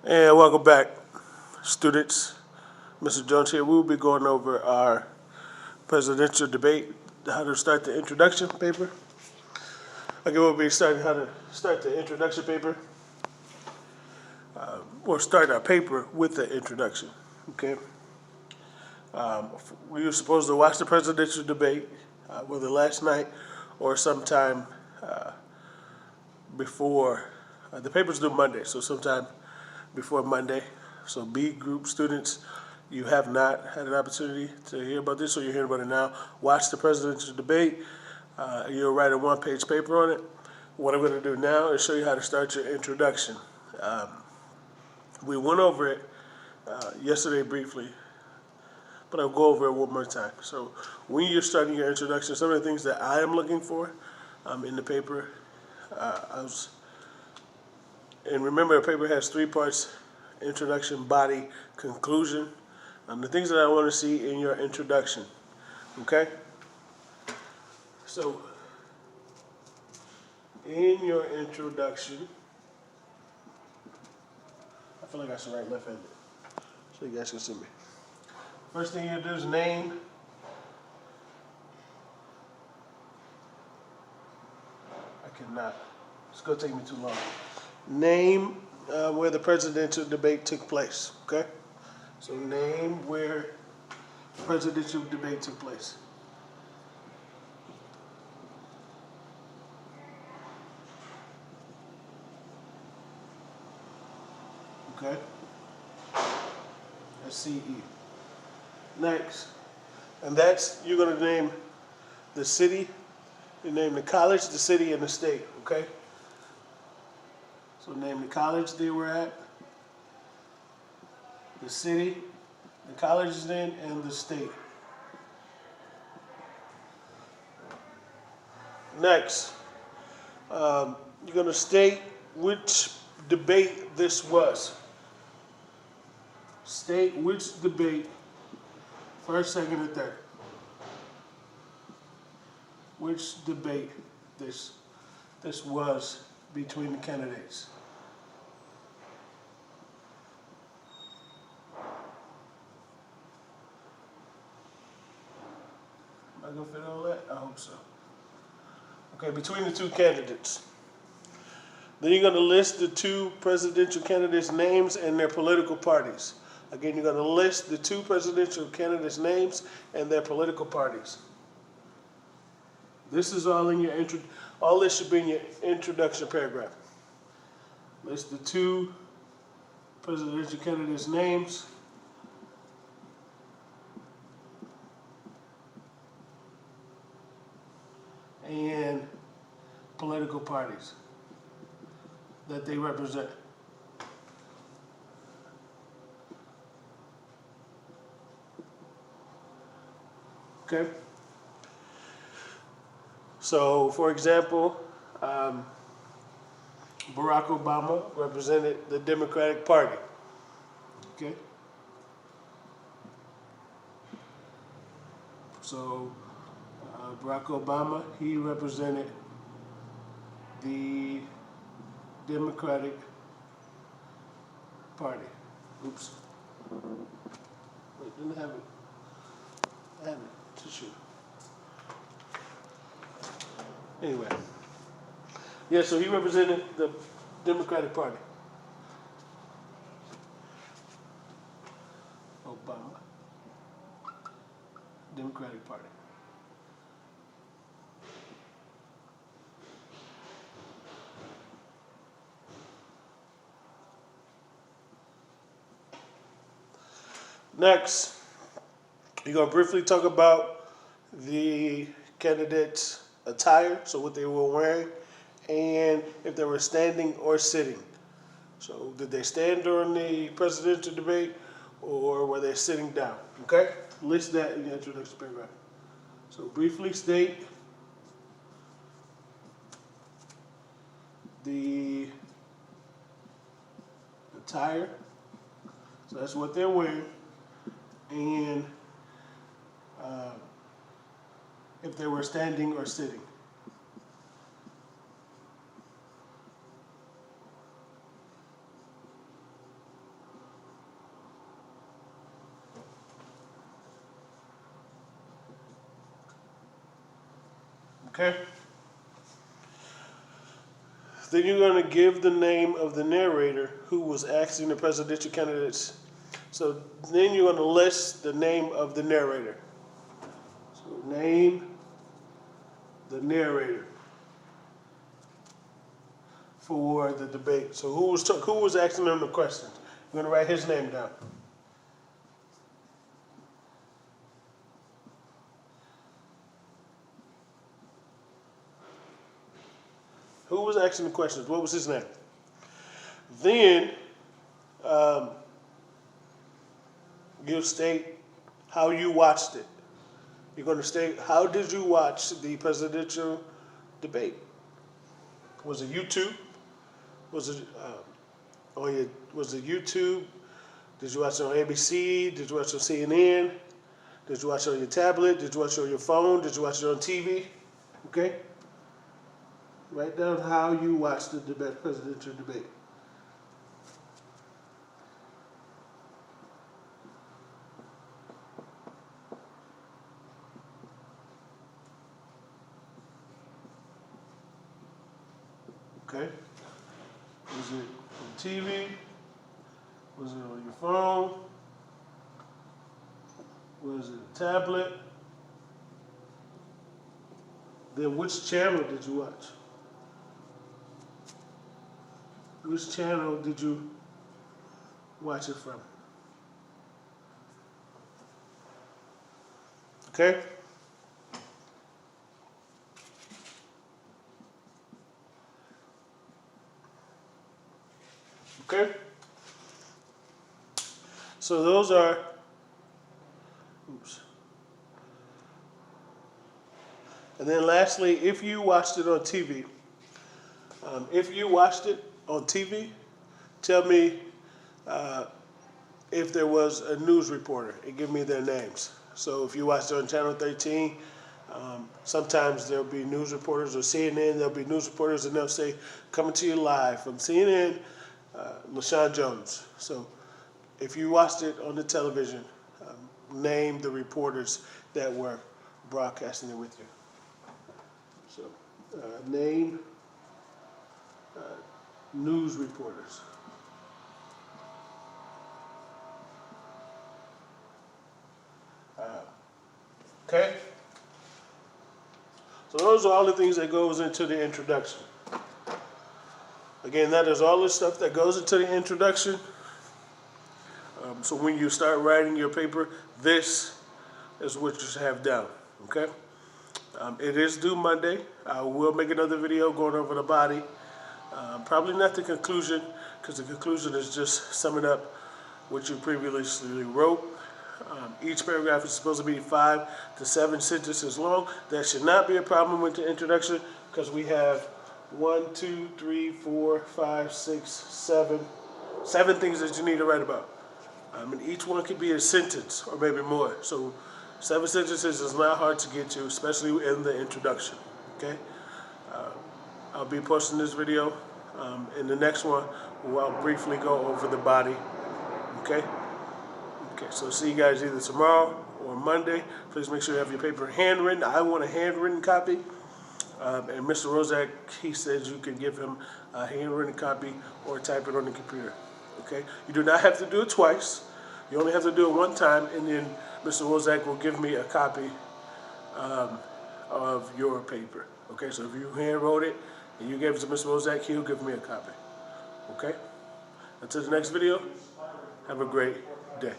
And welcome back, students. Mr. Jones here. We will be going over our presidential debate, how to start the introduction paper. Okay, we'll be starting how to start the introduction paper, or start our paper with the introduction. Okay. We were supposed to watch the presidential debate, whether last night or sometime before. The paper's due Monday, so sometime before Monday. So B group students, you have not had an opportunity to hear about this, so you're hearing about it now. Watch the presidential debate. You'll write a one-page paper on it. What I'm going to do now is show you how to start your introduction. We went over it yesterday briefly, but I'll go over it one more time. So when you're starting your introduction, some of the things that I am looking for in the paper, and remember the paper has three parts: introduction, body, conclusion. The things that I want to see in your introduction. Okay? So, in your introduction, I feel like I should write left-handed so you guys can see me. First thing you do is name. I cannot. It's going to take me too long. Name where the presidential debate took place. Okay? So name where the presidential debate took place. Okay? That's CE. Next. And that's, you're going to name the city, you name the college, the city, and the state. Okay? So name the college they were at, the city, the college is in, and the state. Next, you're going to state which debate this was. State which debate, first, second, and third. Which debate this was between the candidates. Am I going to fit all that? I hope so. Okay, between the two candidates. Then you're going to list the two presidential candidates' names and their political parties. Again, you're going to list the two presidential candidates' names and their political parties. This is all in your all this should be in your introduction paragraph. List the two presidential candidates' names and political parties that they represent. Okay? So, for example, Barack Obama represented the Democratic Party. Okay? So, Barack Obama, he represented the Democratic Party. Oops. Wait, didn't have it. I had a tissue. Anyway. Yeah, so he represented the Democratic Party. Obama. Democratic Party. Next, you're going to briefly talk about the candidates' attire, so what they were wearing, and if they were standing or sitting. So did they stand during the presidential debate, or were they sitting down? Okay? List that in the introduction paragraph. So briefly state the attire, so that's what they're wearing, and if they were standing or sitting. Okay? Then you're going to give the name of the narrator who was asking the presidential candidates. So then you're going to list the name of the narrator. So name the narrator for the debate. So who was asking them the questions? You're going to write his name down. Who was asking the questions? What was his name? Then you'll state how you watched it. You're going to state, how did you watch the presidential debate? Was it YouTube? Was it was it YouTube? Did you watch it on ABC? Did you watch it on CNN? Did you watch it on your tablet? Did you watch it on your phone? Did you watch it on TV? Okay? Write down how you watched the presidential debate. Okay? Was it on TV? Was it on your phone? Was it a tablet? Then which channel did you watch? Which channel did you watch it from? Okay? Okay? So those are, oops. And then lastly, if you watched it on TV, tell me if there was a news reporter and give me their names. So if you watched it on Channel 13, sometimes there'll be news reporters, or CNN, there'll be news reporters, and they'll say, coming to you live from CNN, LaShawn Jones. So if you watched it on the television, name the reporters that were broadcasting it with you. So name news reporters. Okay? So those are all the things that goes into the introduction. Again, that is all the stuff that goes into the introduction. So when you start writing your paper, this is what you should have down. Okay? It is due Monday. I will make another video going over the body. Probably not the conclusion, because the conclusion is just summing up what you previously wrote. Each paragraph is supposed to be 5 to 7 sentences long. That should not be a problem with the introduction, because we have 1, 2, 3, 4, 5, 6, 7 things that you need to write about. And each one could be a sentence or maybe more. So 7 sentences is not hard to get to, especially in the introduction. Okay? I'll be posting this video. In the next one, I'll briefly go over the body. Okay? Okay, so see you guys either tomorrow or Monday. Please make sure you have your paper handwritten. I want a handwritten copy. And Mr. Rozak, he says you can give him a handwritten copy or type it on the computer. Okay? You do not have to do it twice. You only have to do it one time, and then Mr. Rozak will give me a copy of your paper. Okay? So if you hand wrote it and you gave it to Mr. Rozak, he'll give me a copy. Okay? Until the next video, have a great day.